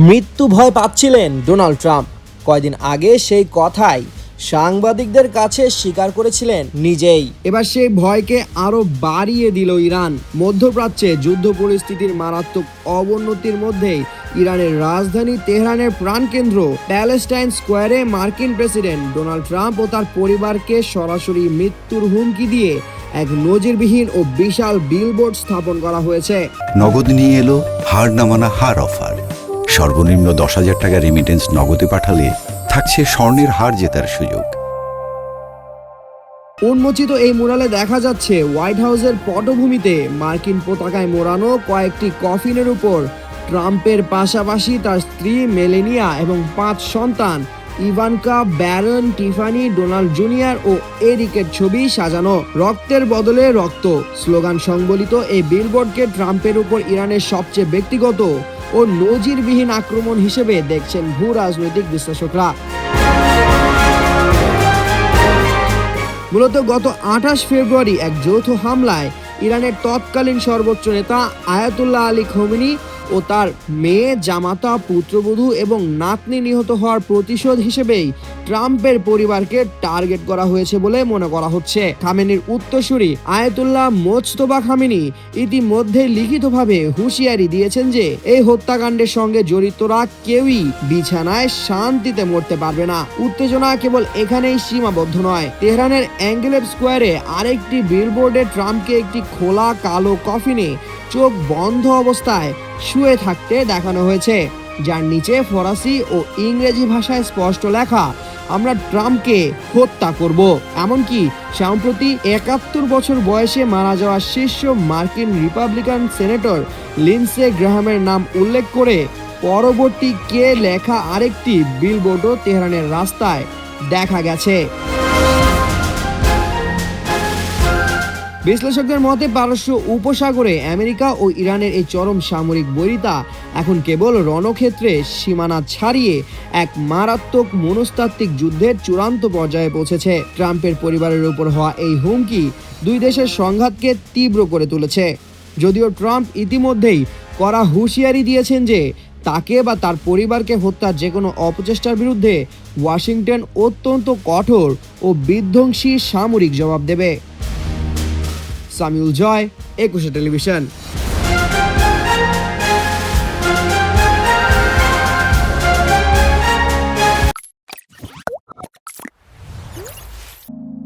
মৃত্যু ভয় পাচ্ছিলেন ডোনাল্ড ট্রাম্প। কয়দিন আগে সেই কথাই সাংবাদিকদের কাছে স্বীকার করেছিলেন নিজেই। এবার সেই ভয়কে আরো বাড়িয়ে দিল ইরান। মধ্যপ্রাচ্যে যুদ্ধ পরিস্থিতির মারাত্মক অবনতির মধ্যেই ইরানের রাজধানী তেহরানের প্রাণকেন্দ্র প্যালেস্টাইন স্কোয়ারে মার্কিন প্রেসিডেন্ট ডোনাল্ড ট্রাম্প ও তার পরিবারকে সরাসরি মৃত্যুর হুমকি দিয়ে এক নজিরবিহীন ও বিশাল বিলবোর্ড স্থাপন করা হয়েছে। নগদ নিয়ে এলো হার না মানা হার অফার। সর্বনিম্ন 10,000 টাকা রেমিটেন্স নগদে পাঠালে থাকছে স্বর্ণের হার জেতার সুযোগ। উন্মোচিত এই মুরালে দেখা যাচ্ছে হোয়াইট হাউসের পটভূমিতে মার্কিন পতাকায় মোড়ানো কয়েকটি কফিনের উপর ট্রাম্পের পাশাপাশি তার স্ত্রী মেলেনিয়া এবং 5 সন্তান Ivanka, Barron, Tiffany, Donald junior ও এরিকের ছবি সাজানো। রক্তের বদলে রক্ত স্লোগান সংবলিত এই বিলবোর্ডকে ট্রাম্পের উপর ইরানের সবচেয়ে ব্যক্তিগত ও নজিরবিহীন আক্রমণ হিসেবে দেখছেন ভূ রাজনৈতিক বিশ্লেষকরা। মূলত গত 28 ফেব্রুয়ারি এক যৌথ হামলায় ইরানের তৎকালীন সর্বোচ্চ নেতা আয়াতুল্লাহ আলী খোমেনি ও তার মেয়ে, জামাতা, পুত্রবধূ এবং নাতনি নিহত হওয়ার প্রতিশোধ হিসেবেই ট্রাম্পের পরিবারকে টার্গেট করা হয়েছে বলে মনে করা হচ্ছে। খামেনির উত্তরসূরি আয়াতুল্লাহ মোজতবা খামেনি ইতিমধ্যে লিখিতভাবে হুঁশিয়ারি দিয়েছেন যে এই হত্যাকাণ্ডের সঙ্গে জড়িতরা কেউই বিছানায় শান্তিতে মরতে পারবে না। উত্তেজনা কেবল এখানেই সীমাবদ্ধ নয়। তেহরানের এঙ্গেলেভ স্কোয়ারে আরেকটি বিলবোর্ডে ট্রাম্পকে একটি খোলা কালো কফিনে চোখ বন্ধ অবস্থায় শুয়ে থাকতে দেখানো হয়েছে, যার নিচে ফরাসি ও ইংরেজি ভাষায় স্পষ্ট লেখা, আমরা ট্রাম্পকে হত্যা করব। এমনকি সম্প্রতি 71 বছর বয়সে মারা যাওয়া শীর্ষ মার্কিন রিপাবলিকান সেনেটর লিন্ডসে গ্রাহামের নাম উল্লেখ করে পরবর্তী কে লেখা আরেকটি বিলবোর্ডও তেহরানের রাস্তায় দেখা গেছে। বিশ্লেষকদের মতে পারস্য উপসাগরে আমেরিকা ও ইরানের এই চরম সামরিক বৈরিতা এখন কেবল রণক্ষেত্রে সীমানা ছাড়িয়ে এক মারাত্মক মনস্তাত্ত্বিক যুদ্ধের চূড়ান্ত পর্যায়ে পৌঁছেছে। ট্রাম্পের পরিবারের উপর হওয়া এই হুমকি দুই দেশের সংঘাতকে তীব্র করে তুলেছে। যদিও ট্রাম্প ইতিমধ্যেই কড়া হুঁশিয়ারি দিয়েছেন যে তাকে বা তার পরিবারকে হত্যার যে কোনো অপচেষ্টার বিরুদ্ধে ওয়াশিংটন অত্যন্ত কঠোর ও বিধ্বংসী সামরিক জবাব দেবে। সামিউল জয়, 21 টেলিভিশন।